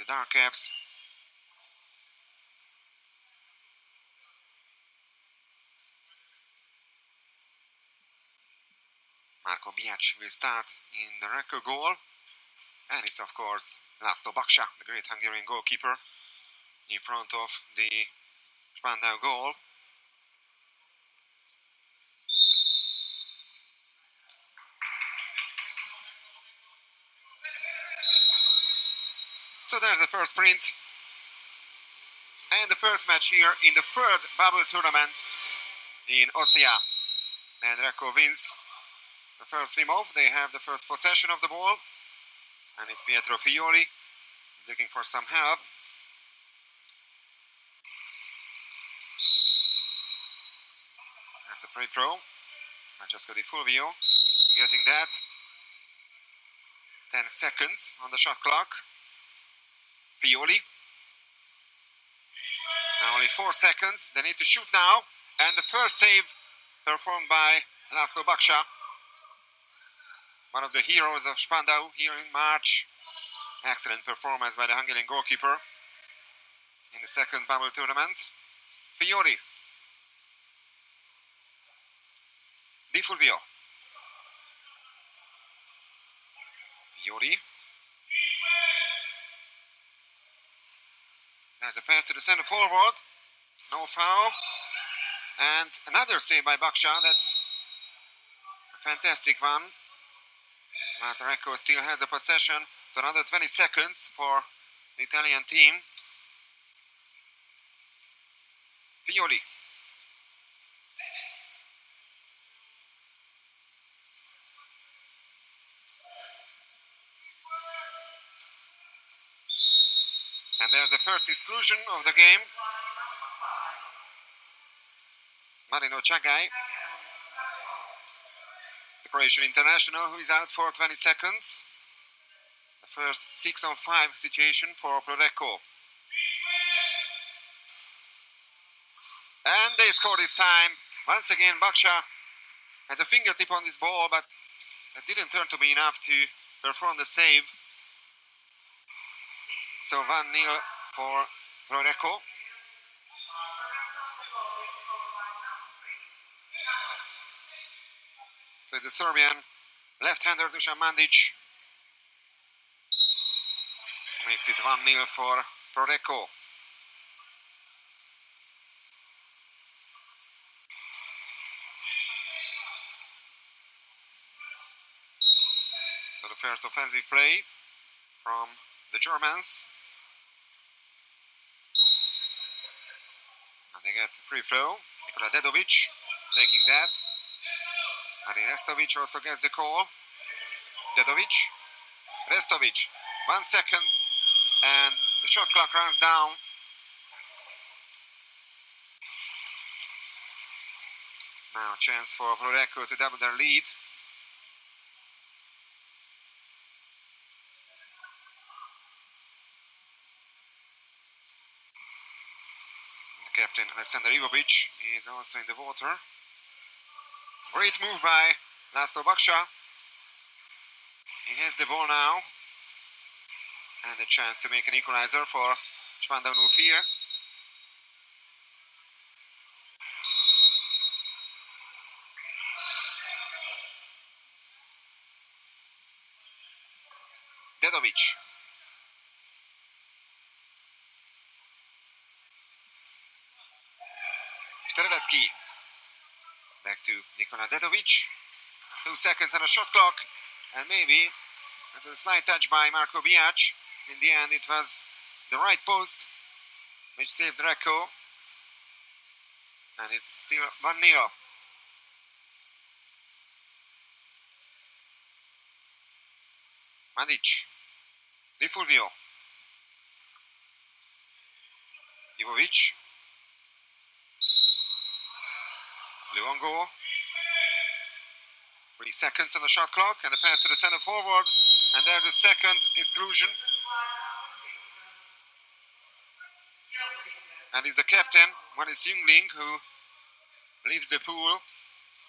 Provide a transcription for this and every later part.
the dark caps. Marco Biac will start in the Recco goal. And it's of course Laszlo Baksa, the great Hungarian goalkeeper, in front of the Spandau goal. So there's the first sprint. And the first match here in the third bubble tournament in Ostia. And Recco wins the first swim off. They have the first possession of the ball. And it's Pietro Fioli. He's looking for some help. That's a free throw. Francesco Di Fulvio getting that. 10 seconds on the shot clock. Fioli. Now only 4 seconds. They need to shoot now. And the first save performed by Laszlo Baksa. One of the heroes of Spandau here in March. Excellent performance by the Hungarian goalkeeper in the second bubble tournament. Fiori. Di Fulvio. Fiori. There's a pass to the center forward. No foul. And another save by Baksa. That's a fantastic one. But Recco still has the possession. So another 20 seconds for the Italian team. Fioli. And there's the first exclusion of the game. Marino Chagai, the Croatian international, who is out for 20 seconds. The first 6-on-5 situation for Recco. And they score this time. Once again, Baksa has a fingertip on this ball, but it didn't turn to be enough to perform the save. So 1-0 for Recco. So the Serbian left-hander Dusan Mandic makes it 1-0 for Recco. So the first offensive play from the Germans. And they get free throw. Nikola Dedovic taking that. Marin Restovic also gets the call. Dedovic. Restovic. 1 second. And the shot clock runs down. Now a chance for Recco to double their lead. The captain Alexander Ivovic is also in the water. Great move by Laszlo Baksa. He has the ball now. And a chance to make an equalizer for Spandau 04. Dedovic. Strelski. Back to Nikola Dedovic. 2 seconds on a shot clock. And maybe after a slight touch by Marco Biac. In the end, it was the right post which saved Recco. And it's still 1-0. Mandic. Di Fulvio. Ivovic. Luongo. 3 seconds on the shot clock and the pass to the center forward. And there's a second exclusion. And it's the captain, Manis Jungling, who leaves the pool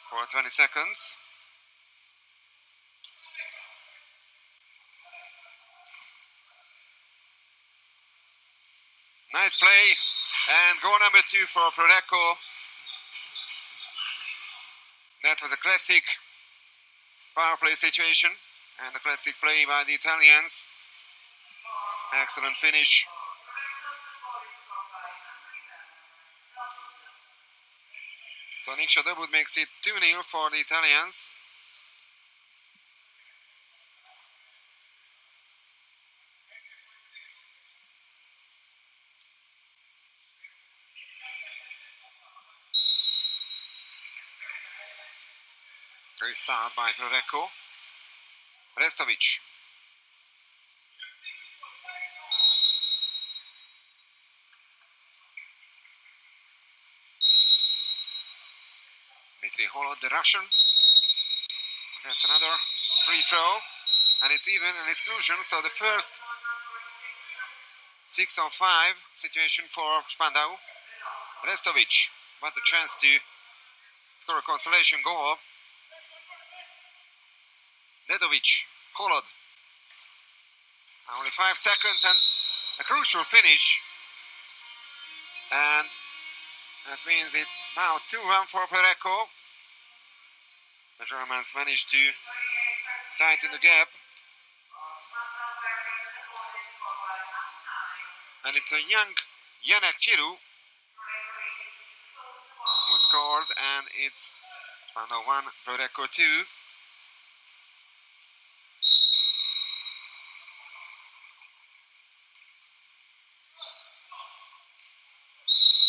for 20 seconds. Nice play. And goal number 2 for Recco. That was a classic power play situation and a classic play by the Italians. Excellent finish. So Nikša Debut makes it 2-0 for the Italians. Great start by Recco. Restovic. Dmitry Holod, the Russian. That's another free throw. And it's even an exclusion. So the first 6-on-5 situation for Spandau. Restovic. What a chance to score a consolation goal. Nedovic. Holod. Only 5 seconds and a crucial finish. And that means it now 2-1 for Recco. The Germans managed to tighten the gap. And it's a young Janek Chiru who scores, and it's Spandau 1, Recco 2.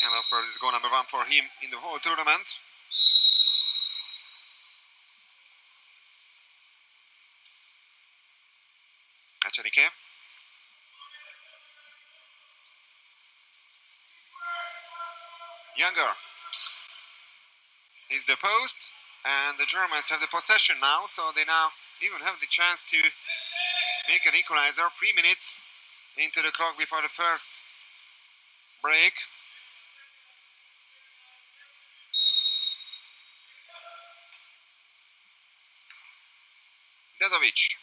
And of course, it's goal number 1 for him in the whole tournament. Echenike. Younger is the post, and the Germans have the possession now, so they now even have the chance to make an equalizer. 3 minutes into the clock before the first break. Dedovic.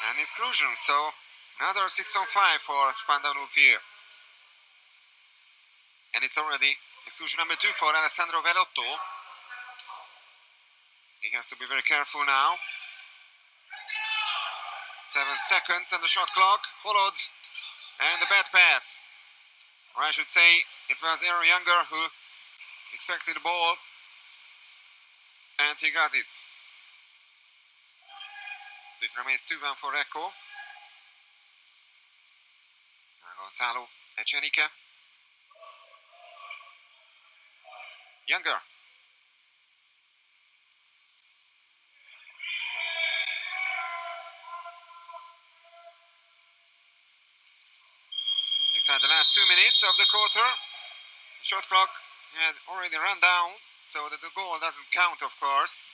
And exclusion, so another 6-on-5 for Spandau 04. And it's already exclusion number 2 for Alessandro Velotto. He has to be very careful now. 7 seconds on the shot clock. Holod. And the bad pass. Or I should say, it was Aaron Younger who expected the ball. And he got it. So it remains 2-1 for Recco. Now Gonzalo Echenike. Younger. Inside the last 2 minutes of the quarter. The shot clock had already run down, so that the goal doesn't count, of course.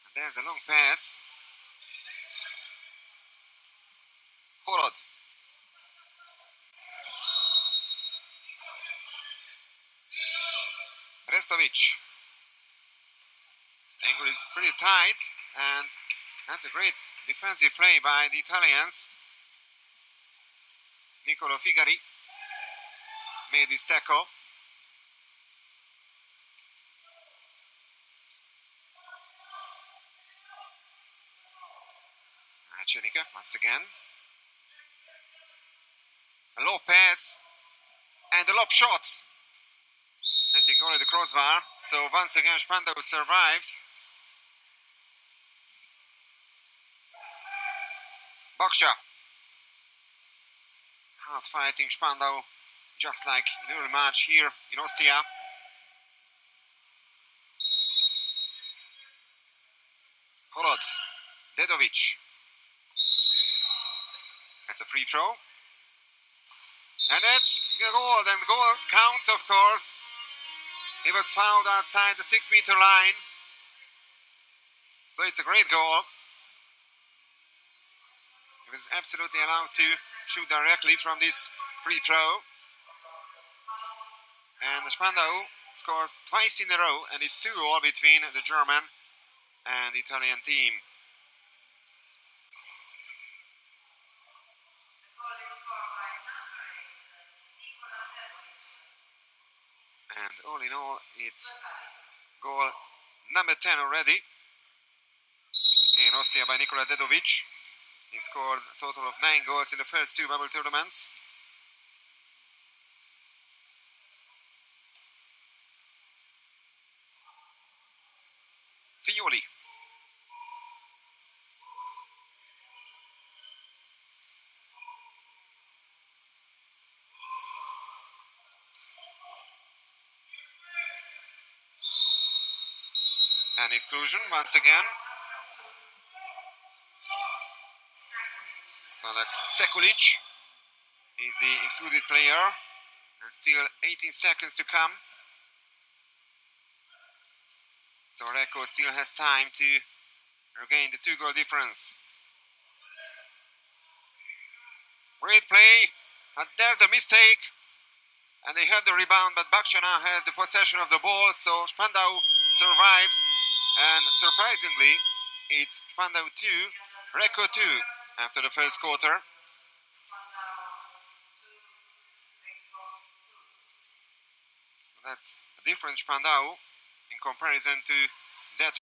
And there's the long pass. Holod. Restovic. Angle is pretty tight, and that's a great defensive play by the Italians. Nicolo Figari made this tackle. Echenike once again. A low pass and a lob shot. Hitting only the crossbar. So once again Spandau survives. Baksha. Hard fighting Spandau, just like in every match here in Austria. Holod. Dedovic. That's a free throw. And it's a goal, and the goal counts, of course. He was fouled outside the 6-meter line. So it's a great goal. He was absolutely allowed to shoot directly from this free throw. And Spandau scores twice in a row, and it's 2-2 between the German and the Italian team. in all, it's goal number 10 already in Austria by Nikola Dedovic. He scored a total of 9 goals in the first 2 bubble tournaments. Fioli. An exclusion once again. So that's Sekulic. He's the excluded player. And still 18 seconds to come. So Recco still has time to regain the 2-goal difference. Great play. And there's the mistake. And they have the rebound, but Baksha now has the possession of the ball. So Spandau survives. And surprisingly, it's Spandau 2, Recco 2 after the first quarter. That's a different Spandau in comparison to that.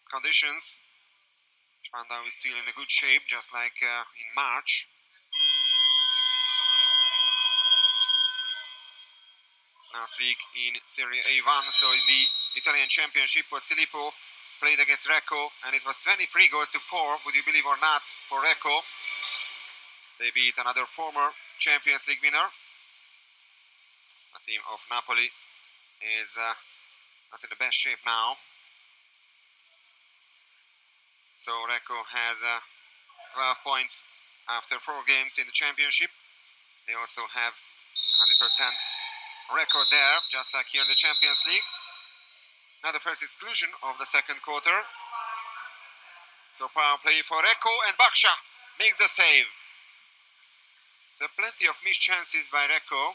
Conditions. Spandau is still in a good shape, just like in March. Last week in Serie A1, so in the Italian Championship, Filippo played against Recco, and it was 23 goals to 4, would you believe or not, for Recco. They beat another former Champions League winner. The team of Napoli is not in the best shape now. So Recco has 12 points after 4 games in the championship. They also have 100% record there, just like here in the Champions League. Now the first exclusion of the second quarter. So power play for Recco, and Baksha makes the save. There are plenty of missed chances by Recco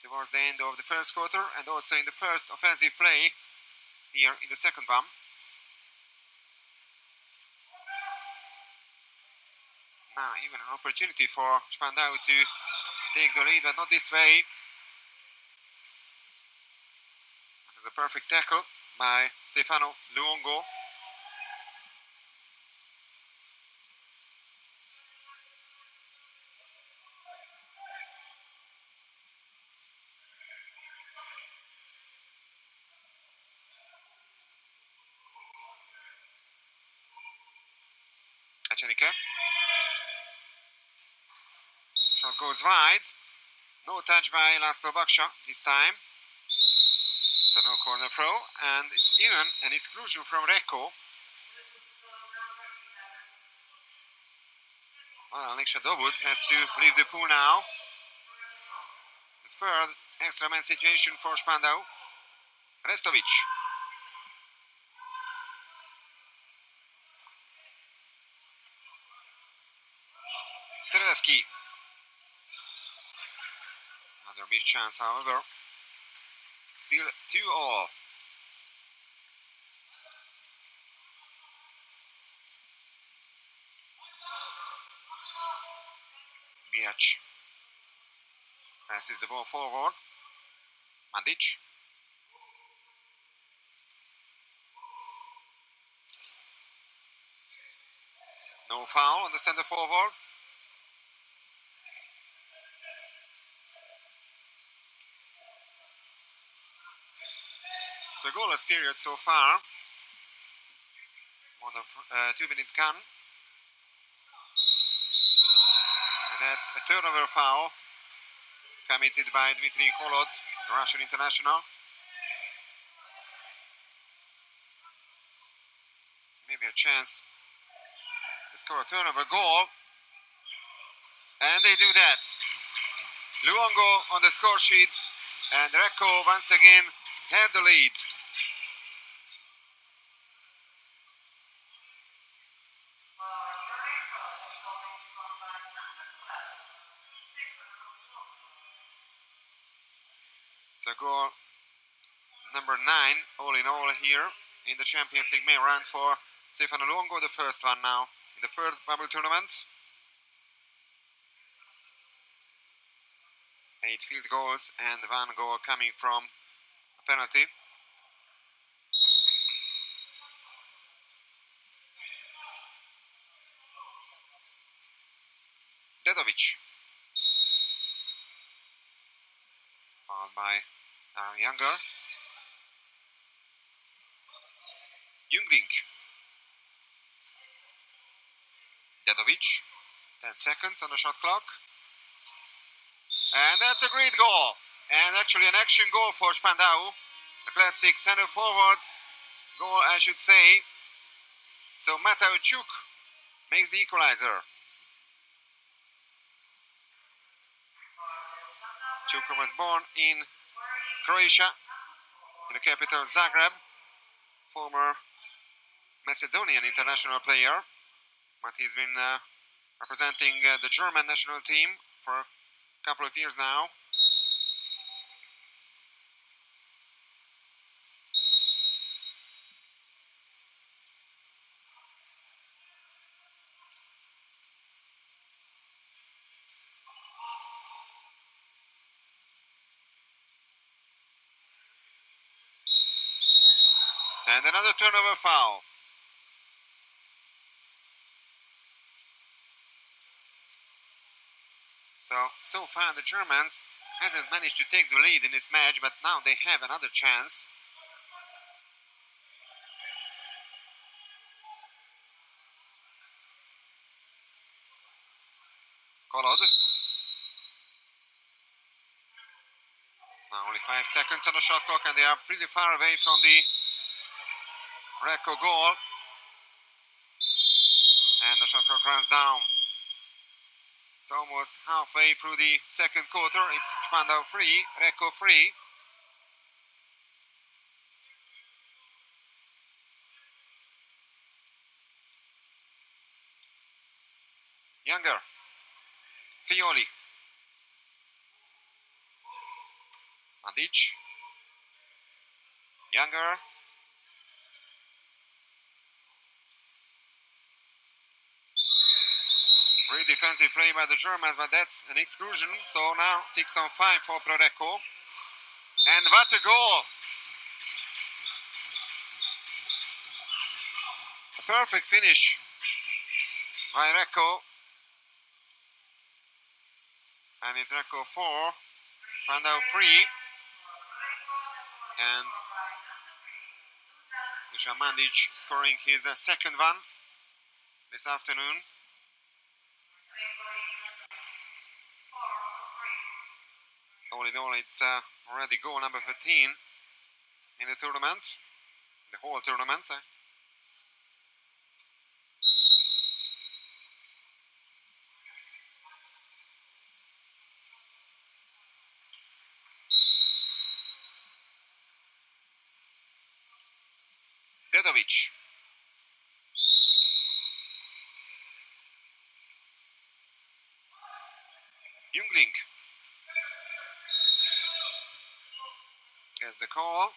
towards the end of the first quarter, and also in the first offensive play here in the second one. Now even an opportunity for Spandau to take the lead, but not this way. This is a perfect tackle by Stefano Luongo. Echenike. Shot goes wide. No touch by Laszlo Baksha this time. So no corner throw, and it's even an exclusion from Recco. Well, Nikša Dobud has to leave the pool now. The third extra man situation for Spandau. Restovic. Strelski. Another missed chance, however. Still 2-all. Biac passes the ball forward. Mandic. No foul on the center forward. It's a goalless period so far. More than 2 minutes gone. And that's a turnover foul committed by Dmitry Kholod, the Russian international. Maybe a chance to score a turnover goal. And they do that. Luongo on the score sheet, and Recco once again had the lead. So goal number 9, all in all here in the Champions League main round for Stefano Luongo, the first one now in the third bubble tournament. 8 field goals and 1 goal coming from a penalty. Dedovic. Followed by Younger. Jungling. Dedovic. 10 seconds on the shot clock. And that's a great goal. And actually an action goal for Spandau. A classic center forward goal, I should say. So Mateo Chuk makes the equalizer. Chuk was born in Croatia, in the capital Zagreb. Former Macedonian international player. But he's been representing the German national team for a couple of years now. And another turnover foul. So far the Germans hasn't managed to take the lead in this match, but now they have another chance. Kholod. Now only 5 seconds on the shot clock, and they are pretty far away from the Recco goal. And the shot clock runs down. It's almost halfway through the second quarter. It's Spandau 3, Recco 3. Younger. Fioli. Mandic. Younger. Great defensive play by the Germans, but that's an exclusion. So now 6-on-5 for Pro Recco. And what a goal! A perfect finish by Recco. And it's Recco 4, Spandau 3. And Dusan Mandic scoring his second one. this afternoon. All in all, it's already goal number 13 in the tournament, the whole tournament. Dedovic. Jungling gets the call.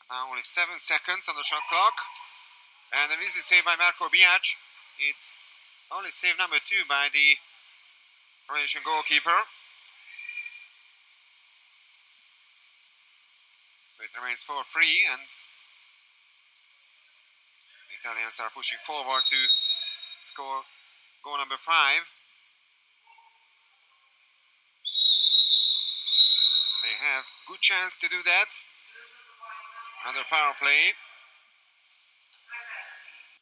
Now only 7 seconds on the shot clock. And an easy save by Marco Biac. It's only save number 2 by the Croatian goalkeeper. So it remains 4-3 and the Italians are pushing forward to score goal number 5. They have good chance to do that. Another power play.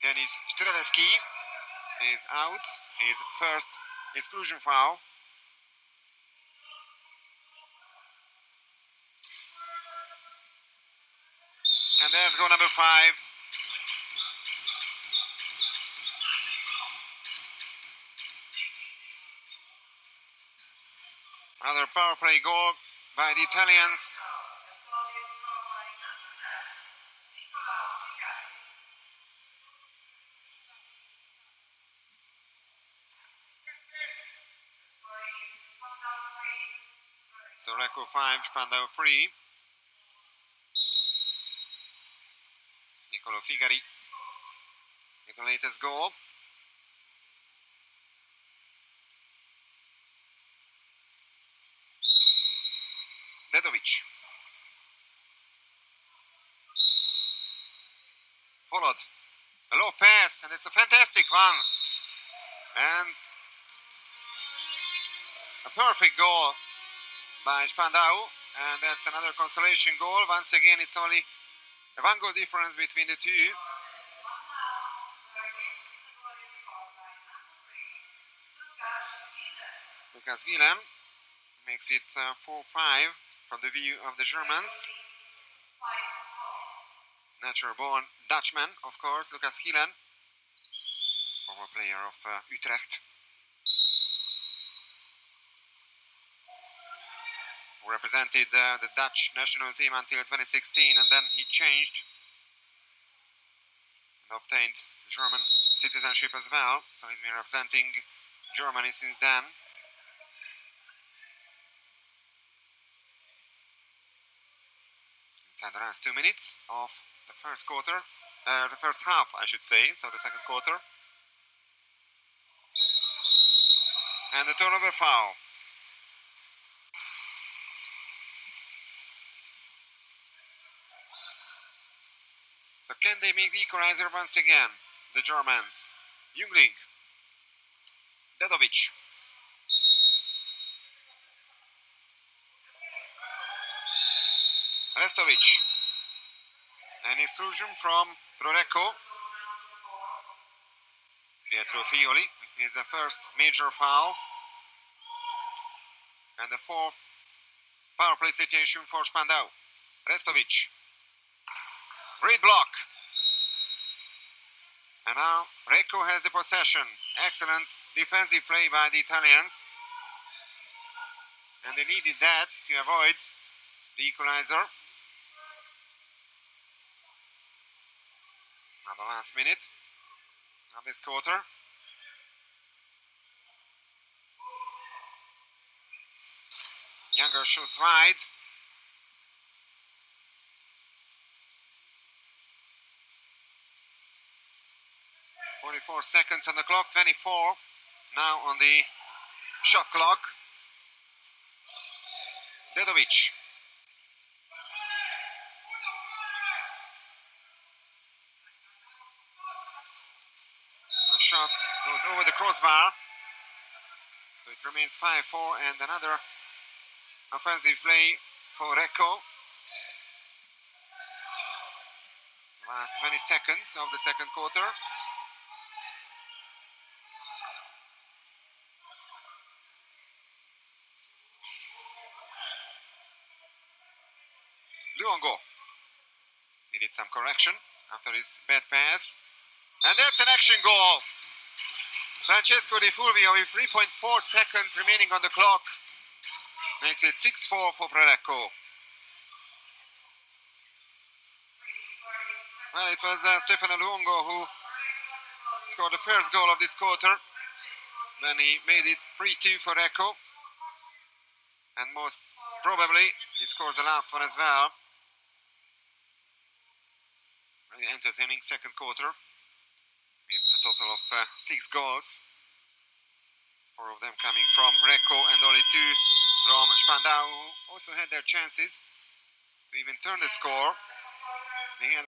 Denis Strzelecki is out. His first exclusion foul. And there's goal number 5. Another power play goal by the Italians. So Recco 5, Spandau 3. Nicolo Figari with the latest goal. Dedovic. Followed. A low pass, and it's a fantastic one. And a perfect goal by Spandau. And that's another consolation goal. Once again, it's only a 1 goal difference between the two. Lucas Gillen makes it 4-5 from the view of the Germans. Natural-born Dutchman, of course, Lucas Gillen, former player of Utrecht, who represented the Dutch national team until 2016, and then he changed and obtained German citizenship as well, so he's been representing Germany since then. Inside the last 2 minutes of the first quarter, the first half, I should say, so the second quarter. And the turnover foul. So can they make the equalizer once again, the Germans? Jungling, Dedovic. Restovic. An intrusion from Recco. Pietro Fioli is the first major foul. And the 4th power play situation for Spandau. Restovic. Great block. And now Recco has the possession. Excellent defensive play by the Italians. And they needed that to avoid the equalizer. Now the last minute of this quarter. Younger shoots wide. .44 seconds on the clock, 24 now on the shot clock. Dedovic. The shot goes over the crossbar. So it remains 5-4 and another offensive play for Recco. Last 20 seconds of the second quarter. Needs some correction after his bad pass. And that's an action goal. Francesco Di Fulvio with 3.4 seconds remaining on the clock. Makes it 6-4 for Recco. Well, it was Stefano Luongo who scored the first goal of this quarter. Then he made it 3-2 for Recco. And most probably he scores the last one as well. Really entertaining second quarter. With a total of 6 goals. 4 of them coming from Recco and only 2 from Spandau, who also had their chances to even turn the score. They had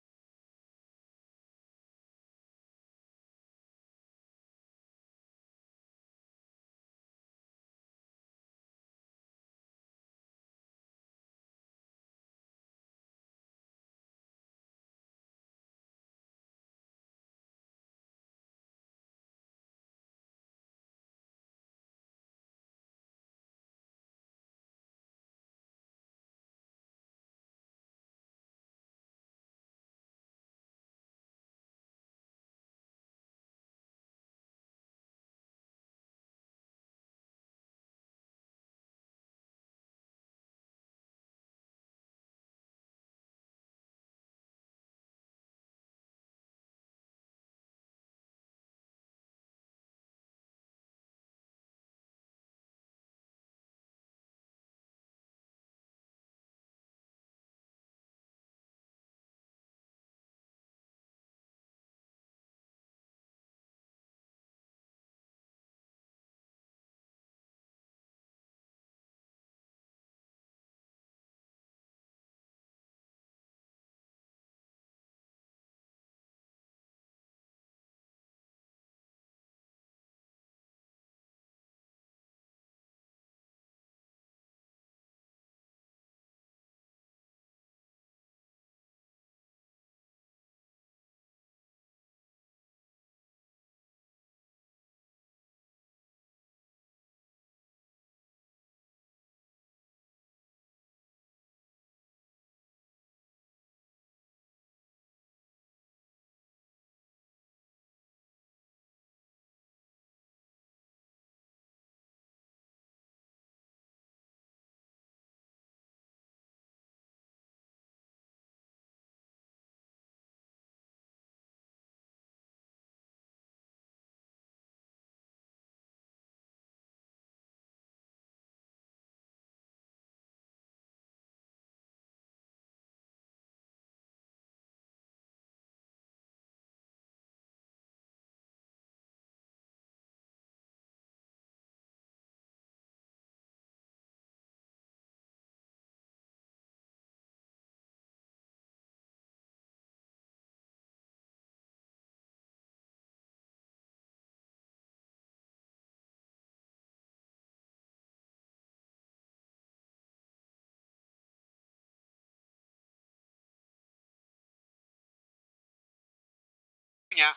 yeah.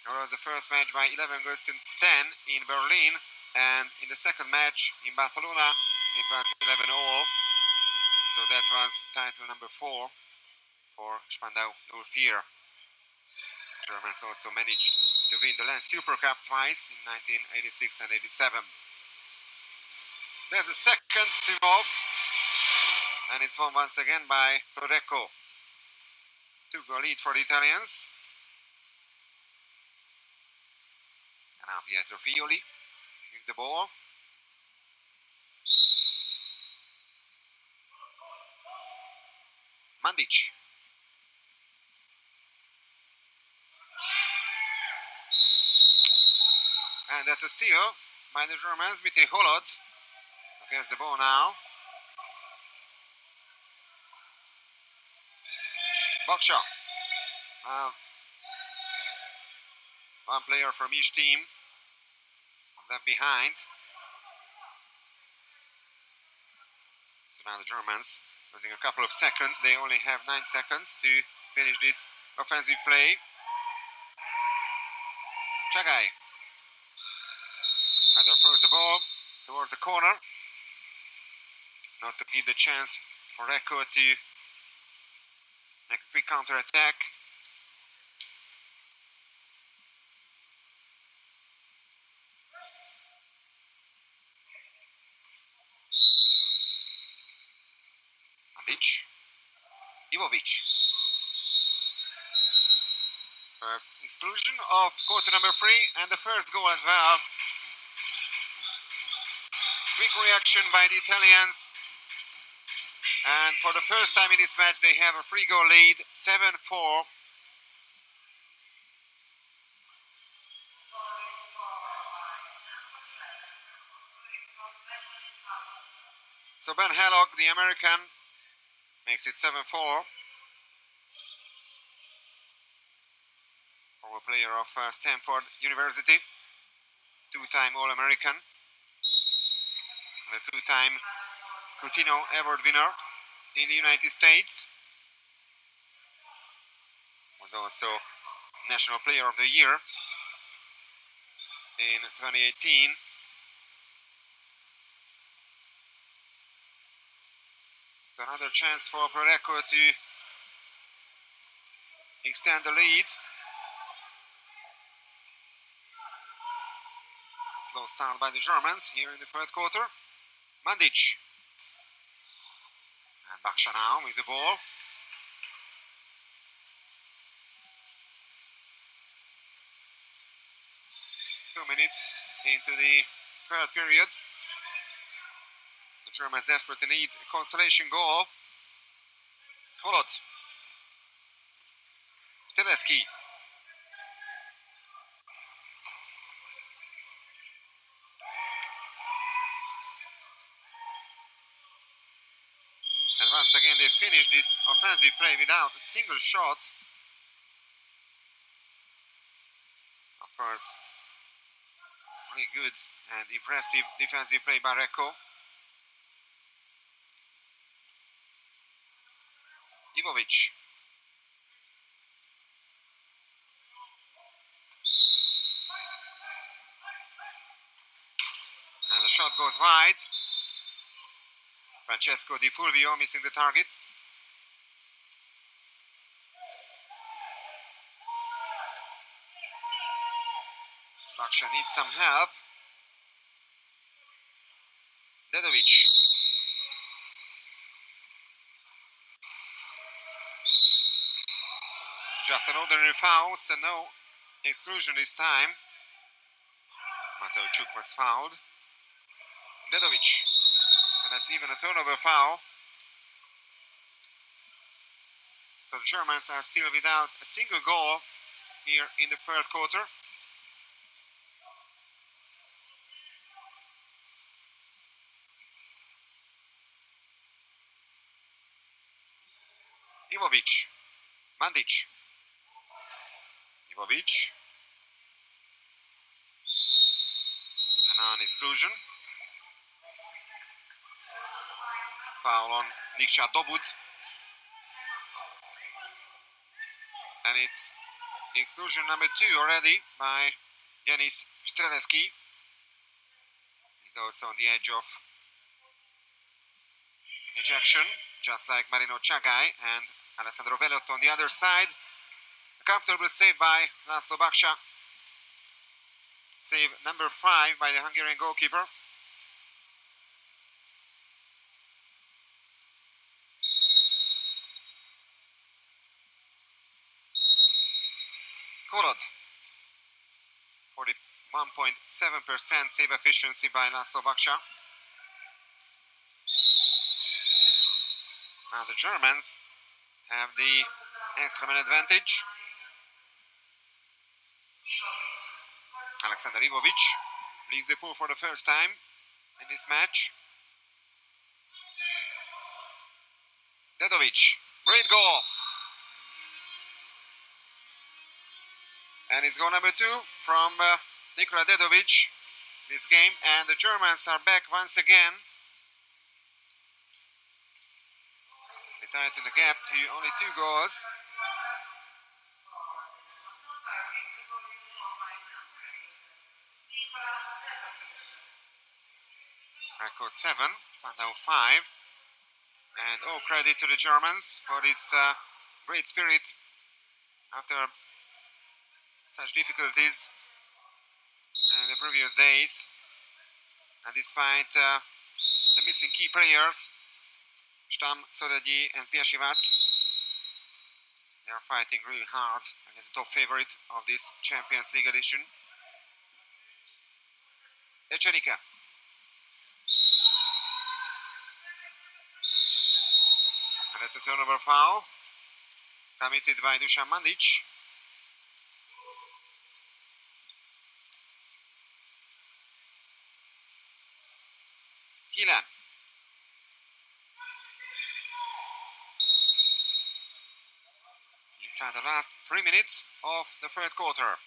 That was the first match by 11 goals to 10 in Berlin, and in the second match in Barcelona it was 11-all. So that was title number 4 for Spandau Null-4. Germans also managed to win the Land Super Cup twice in 1986 and 87. There's a second sim-off, and it's won once again by Recco. 2-goal lead for the Italians. And now Pietro Fioli with the ball. Mandic. And that's a steal by the Germans. Mite Holod against the ball now. Box shot. One player from each team left behind. So now the Germans losing a couple of seconds. They only have 9 seconds to finish this offensive play. Chagai either throws the ball towards the corner, not to give the chance for Recco to make a quick counter-attack. Mandic. Ivovic. First exclusion of quarter number 3 and the first goal as well. Quick reaction by the Italians. And for the first time in this match, they have a 3-goal lead, 7-4. So Ben Haddock, the American, makes it 7-4. Former player of Stanford University, 2-time All-American, and a 2-time Coutinho Award winner in the United States. Was also National Player of the Year in 2018. So another chance for Recco to extend the lead. Slow start by the Germans here in the third quarter. Mandic. And Baksha now with the ball. Two minutes into the third period. The Germans desperately need a consolation goal. Kolot. Teleski. And once again they finish this offensive play without a single shot. Of course, really good and impressive defensive play by Recco. Ivovic. And the shot goes wide. Francesco Di Fulvio missing the target. Baksha needs some help. Dedovic. Just an ordinary foul, so no exclusion this time. Mateuchuk was fouled. Dedovic. And that's even a turnover foul. So the Germans are still without a single goal here in the third quarter. Ivovic. Mandic. Ivovic. And an exclusion. Foul on Nikša Dobud. And it's exclusion number 2 already by Yanis Streleski. He's also on the edge of ejection, just like Marino Chagai and Alessandro Velot on the other side. A comfortable save by Laszlo Baksha. Save number 5 by the Hungarian goalkeeper. Kolot. 41.7% save efficiency by Laszlo Baksha. Now the Germans have the extra man advantage. Alexander Ivovic leads the pool for the first time in this match. Dedovic, great goal. And it's goal number 2 from Nikola Dedovic this game. And the Germans are back once again. They tighten the gap to only 2 goals. Recco 7, Spandau 5. And all credit to the Germans for this great spirit after such difficulties in the previous days, and despite the missing key players, Stam, Sodegyi and Piesivac, they are fighting really hard against the top favorite of this Champions League edition, Eczenika. And that's a turnover foul committed by Dusan Mandic. Gilan. Inside the last 3 minutes of the third quarter.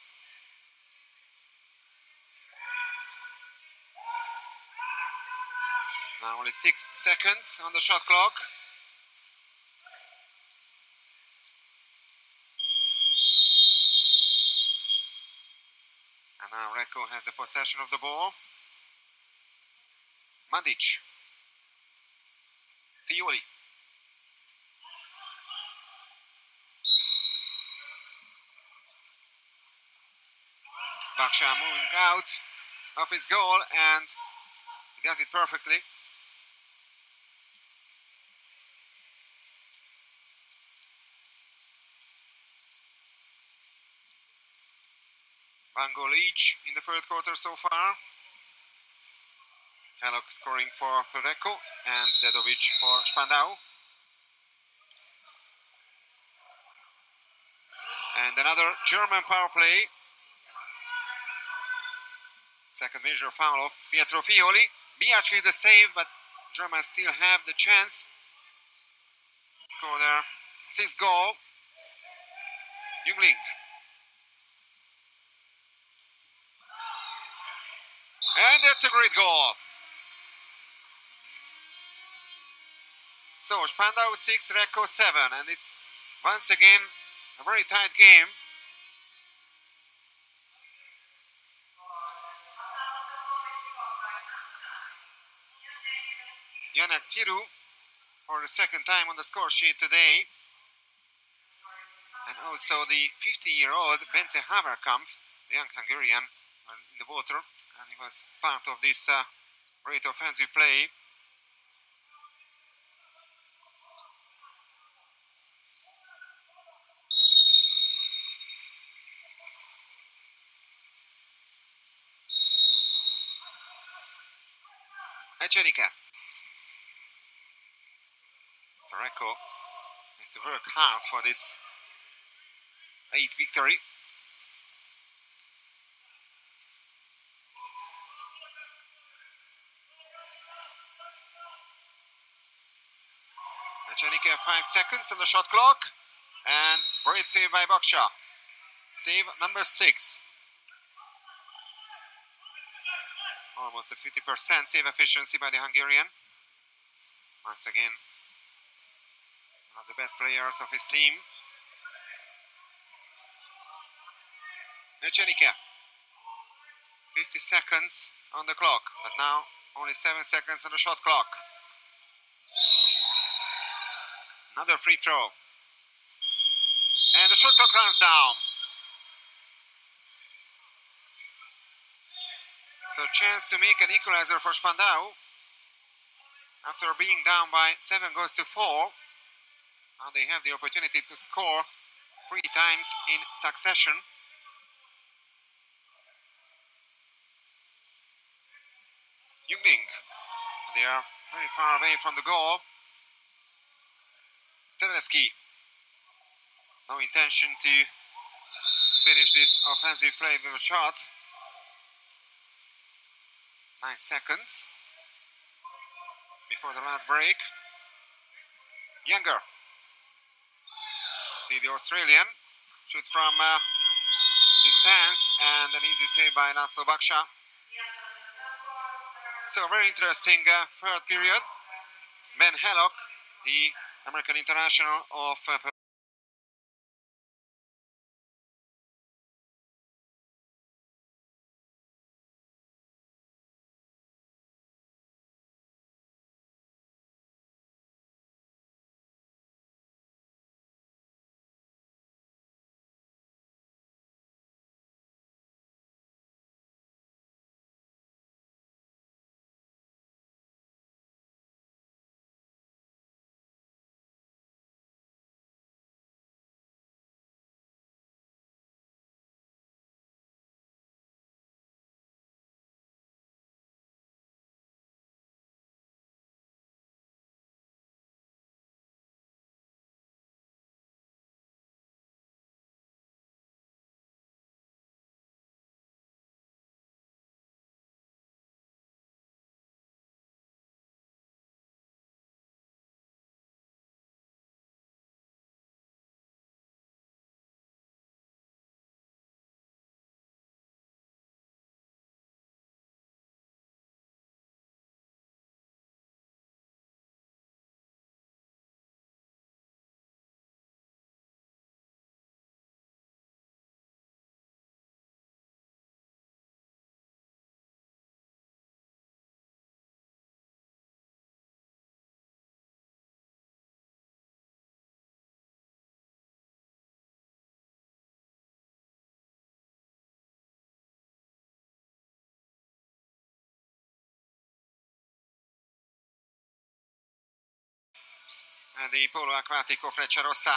Now only 6 seconds on the shot clock. And now Recco has the possession of the ball. Mandic. Fioli. Baksha moves out of his goal and he does it perfectly. One goal each in the third quarter so far. Helok scoring for Recco and Dedovic for Spandau. And another German power play. Second major foul of Pietro Fioli. Biac with the save, but Germans still have the chance. Score their 6th goal. Jungling. And that's a great goal. So Spandau 6, Recco 7, and it's once again a very tight game. Janak Kiru for the second time on the score sheet today. And also the 50-year-old Bence Haverkamp, the young Hungarian, was in the water, and he was part of this great offensive play. Eczenika. So Recco has to work hard for this 8th victory. Eczenika 5 seconds on the shot clock. And great save by Baksha. Save number 6. Almost a 50% save efficiency by the Hungarian. Once again, one of the best players of his team. Eczenika. 50 seconds on the clock, but now only 7 seconds on the shot clock. Another free throw. And the shot clock runs down. So chance to make an equalizer for Spandau. After being down by 7 goals to 4. Now they have the opportunity to score 3 times in succession. Jungling. They are very far away from the goal. Teleski. No intention to finish this offensive play with a shot. 9 seconds before the last break. Younger. See the Australian shoots from distance and an easy save by Laszlo Baksha. So very interesting third period. Ben Helok, the American international of and the Polo Acquatico Frecciarossa.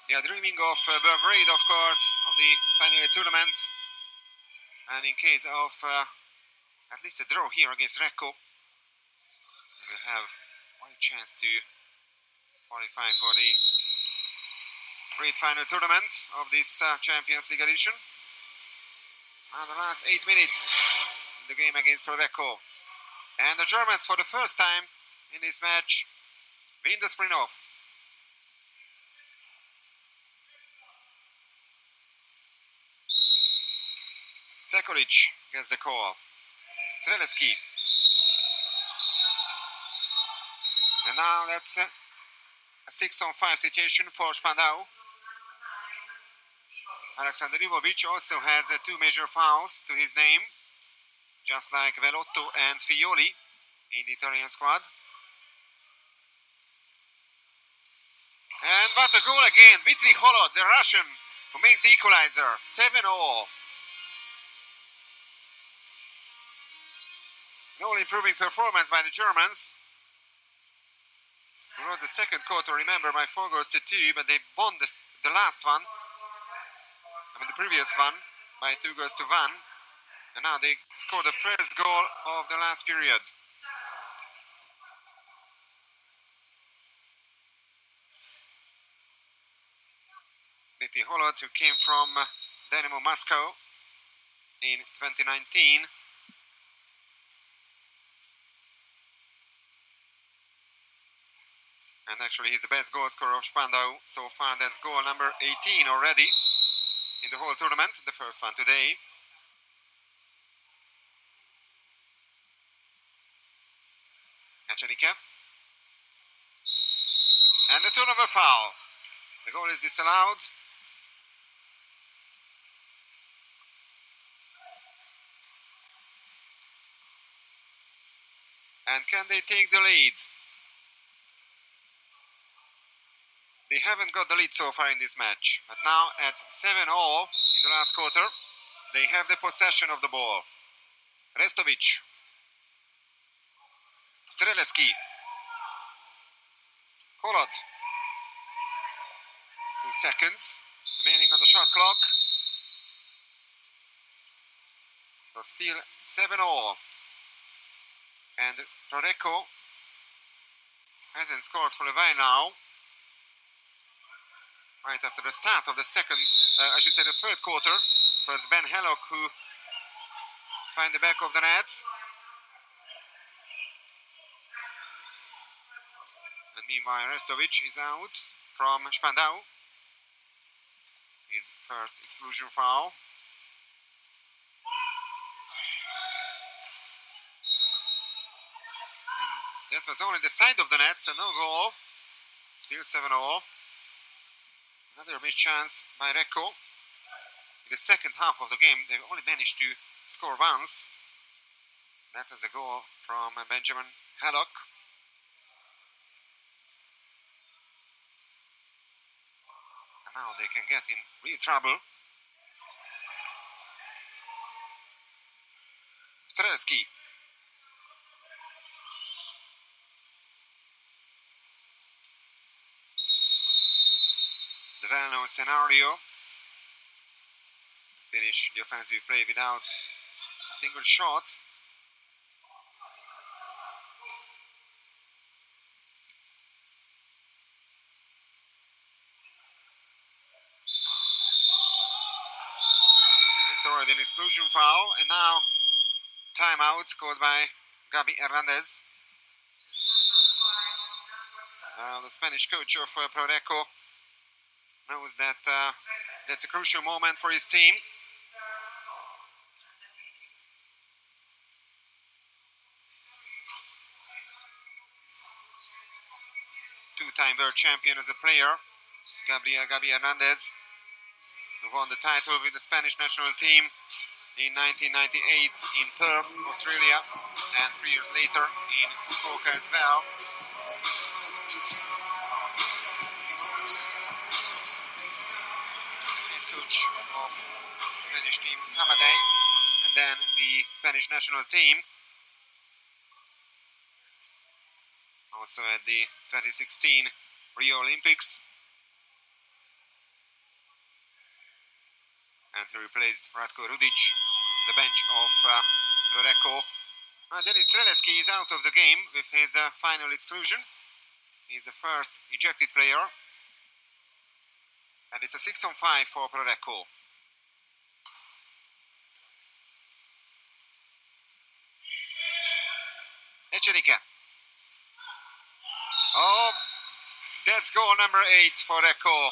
They are dreaming of Belgrade, of course, of the final tournament. And in case of at least a draw here against Recco, they will have one chance to qualify for the great final tournament of this Champions League edition. Now the last 8 minutes in the game against Recco. And the Germans, for the first time in this match, win the sprint-off. Sekulic gets the call. Streleski. And now that's a 6-on-5 situation for Spandau. Alexander Ivovic also has 2 major fouls to his name, just like Velotto and Fioli in the Italian squad. And what a goal again, Dmitry Holod, the Russian, who makes the equalizer, 7-0. An all-improving performance by the Germans. It was the second quarter, remember, by 4 goals to 2, but they won the last one. The previous one by 2 goals to 1, and now they scored the first goal of the last period. Dmitry Holod, who came from Dynamo Moscow in 2019. And actually he's the best goal scorer of Spandau so far. That's goal number 18 already in the whole tournament, the first one today. Kachanika. And the turnover foul. The goal is disallowed. And can they take the lead? They haven't got the lead so far in this match, but now at 7-0 in the last quarter, they have the possession of the ball. Restovic. Streleski. Holod. 2 seconds remaining on the shot clock. So still 7-0. And Recco hasn't scored for a while now. Right after the start of the the third quarter. So it's Ben Hellock who finds the back of the net. And meanwhile, Restovic is out from Spandau. His first exclusion foul. And that was only the side of the net, so no goal. Still 7-0. Another missed chance by Recco. In the second half of the game, they only managed to score once. That was the goal from Benjamin Haddock. And now they can get in real trouble. Strelski. The well-known scenario. Finish the offensive play without a single shot. It's already an exclusion foul, and now timeout called by Gabi Hernandez. The Spanish coach of Pro Recco knows that that's a crucial moment for his team. Two-time world champion as a player, Gabi Hernandez, who won the title with the Spanish national team in 1998 in Perth, Australia, and 3 years later in Fukuoka as well. The head coach of the Spanish team Sabadell, and then the Spanish national team. also at the 2016 Rio Olympics. And he replaced Ratko Rudic, the bench of Recco. Denis Streleski is out of the game with his final exclusion. He's the first ejected player. And it's a 6-on-5 for Recco. Echenique. Oh, that's goal number 8 for Recco.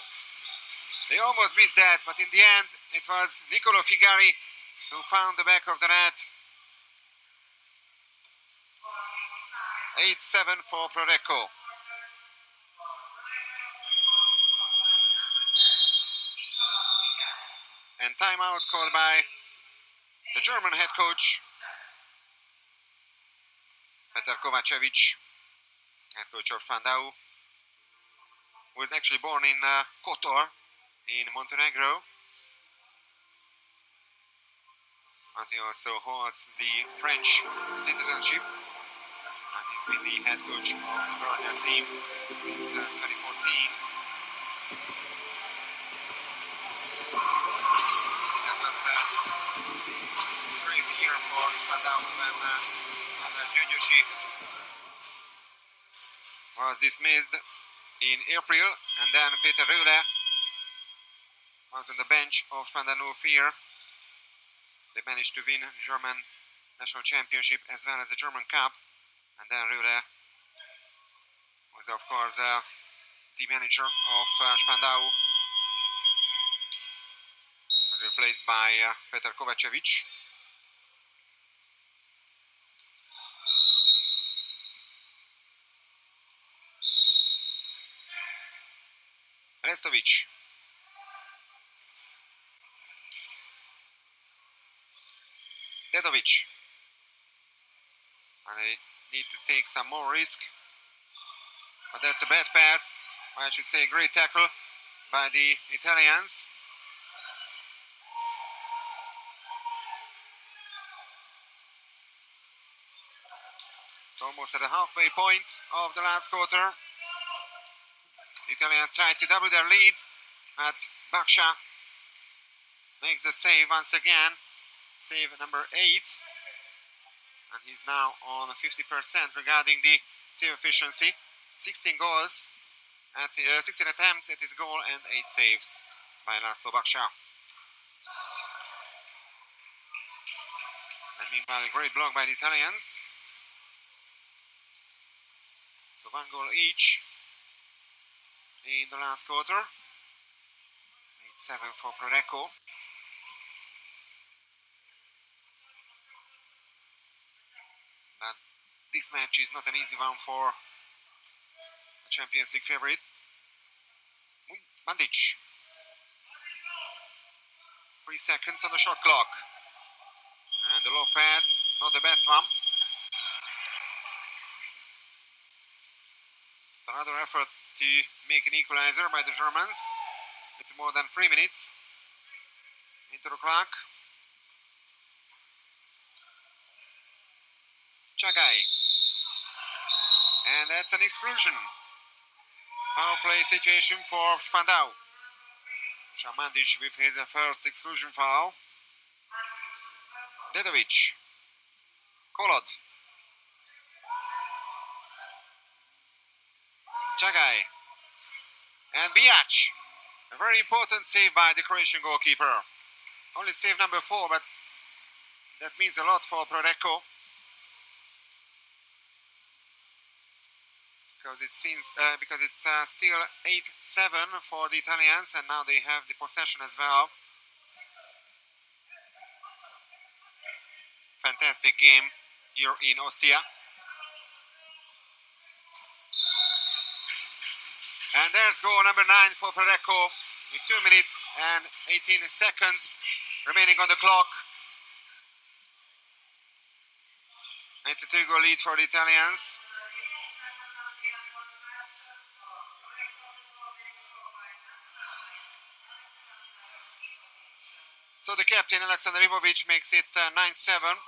They almost missed that, but in the end, it was Nicolo Figari who found the back of the net. 8-7 for Recco. And timeout called by the German head coach, Petar Kovacevic, head coach of Spandau, who was actually born in Kotor in Montenegro. But he also holds the French citizenship. And he's been the head coach of the Bologna team since 2014. That was a crazy year for Spandau when Andras Gyöngyösi was dismissed in April, and then Peter Rühle was on the bench of Spandau Fear. They managed to win the German national championship as well as the German Cup. And then Rühle was, of course, team manager of Spandau. Was replaced by Petar Kovacevic. Restovic. Dedovic. And they need to take some more risk. But that's a bad pass. Or I should say a great tackle by the Italians. It's almost at the halfway point of the last quarter. The Italians tried to double their lead, but Baksha makes the save once again. Save number 8. And he's now on 50% regarding the save efficiency. 16 goals, at 16 attempts at his goal and 8 saves by Laszlo Baksha. And meanwhile, a great block by the Italians. So 1 goal each in the last quarter. 8-7 for Recco. But this match is not an easy one for a Champions League favorite. Mandic. 3 seconds on the shot clock. And the low pass, not the best one. It's another effort to make an equalizer by the Germans. It's more than 3 minutes into the clock. Chagai. And that's an exclusion. Power play situation for Spandau. Mandic with his first exclusion foul. Dedovic. Kolod. Chagai. And Biac. A very important save by the Croatian goalkeeper. Only save number 4, but that means a lot for Recco. Because it's still 8-7 for the Italians, and now they have the possession as well. Fantastic game here in Ostia. And there's goal number 9 for Recco with 2 minutes and 18 seconds remaining on the clock. It's a 2-goal lead for the Italians. So the captain, Alexander Ivovic, makes it 9-7.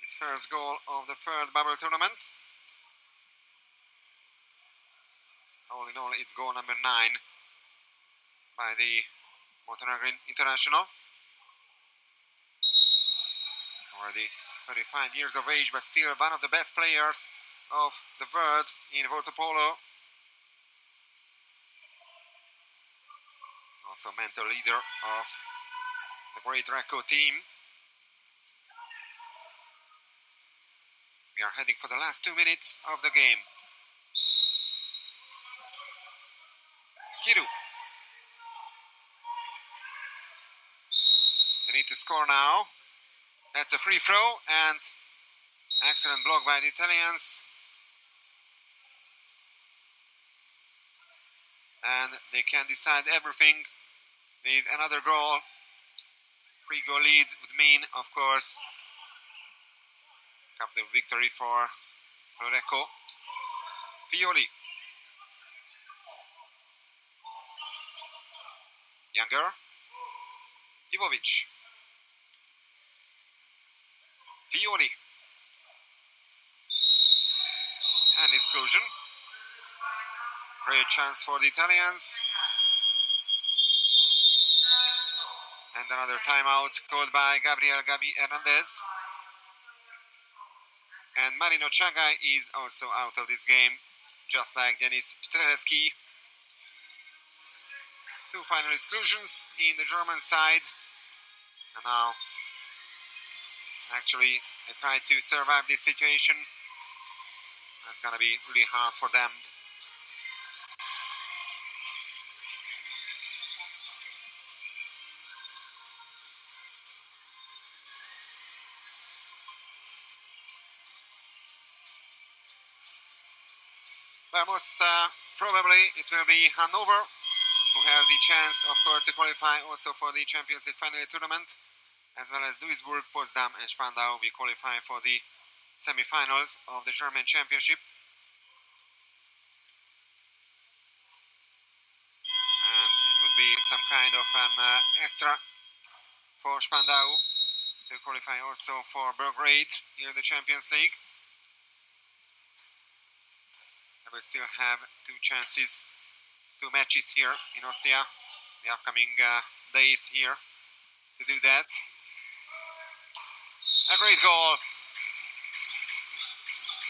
His first goal of the third bubble tournament. All in all, it's goal number 9 by the Montenegrin international. Already 35 years of age, but still one of the best players of the world in Water-Polo. Also mental leader of the great Recco team. We are heading for the last 2 minutes of the game. Kiru. They need to score now. That's a free throw and excellent block by the Italians. And they can decide everything with another goal. 3-goal lead would mean, of course, capital victory for Recco. Fioli. Younger. Ivovic. Fioli. And exclusion. Great chance for the Italians. And another timeout called by Gabriel Gabi Hernandez. And Marino Chagai is also out of this game, just like Denis Streleski. 2 final exclusions in the German side. And now, actually, they try to survive this situation. That's going to be really hard for them. But most probably it will be Hanover who have the chance, of course, to qualify also for the Champions League final tournament, as well as Duisburg, Potsdam and Spandau will qualify for the semi-finals of the German Championship. And it would be some kind of an extra for Spandau to qualify also for Belgrade here in the Champions League. They will still have 2 chances, 2 matches here in Ostia, the upcoming days here to do that. A great goal.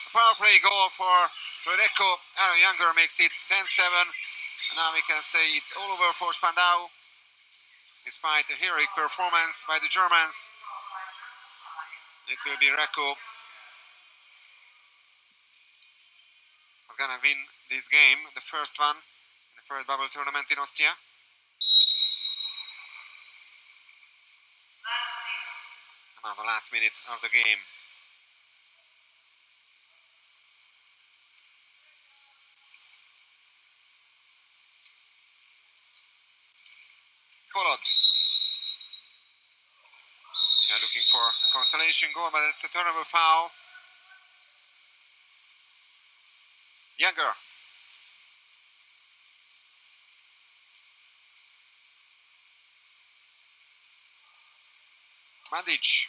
A power play goal for Recco. Aaron Younger makes it 10-7. And now we can say it's all over for Spandau. Despite a heroic performance by the Germans, it will be Recco who's gonna win this game, the first one, in the first bubble tournament in Ostia. And now the last minute of the game. Kolod. They're looking for a consolation goal, but it's a turnover foul. Younger. Mandic.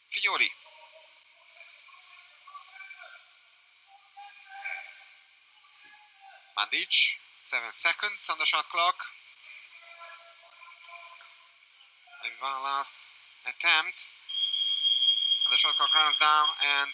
Fiori. Mandic. 7 seconds on the shot clock. Maybe one last attempt. And the shot clock runs down and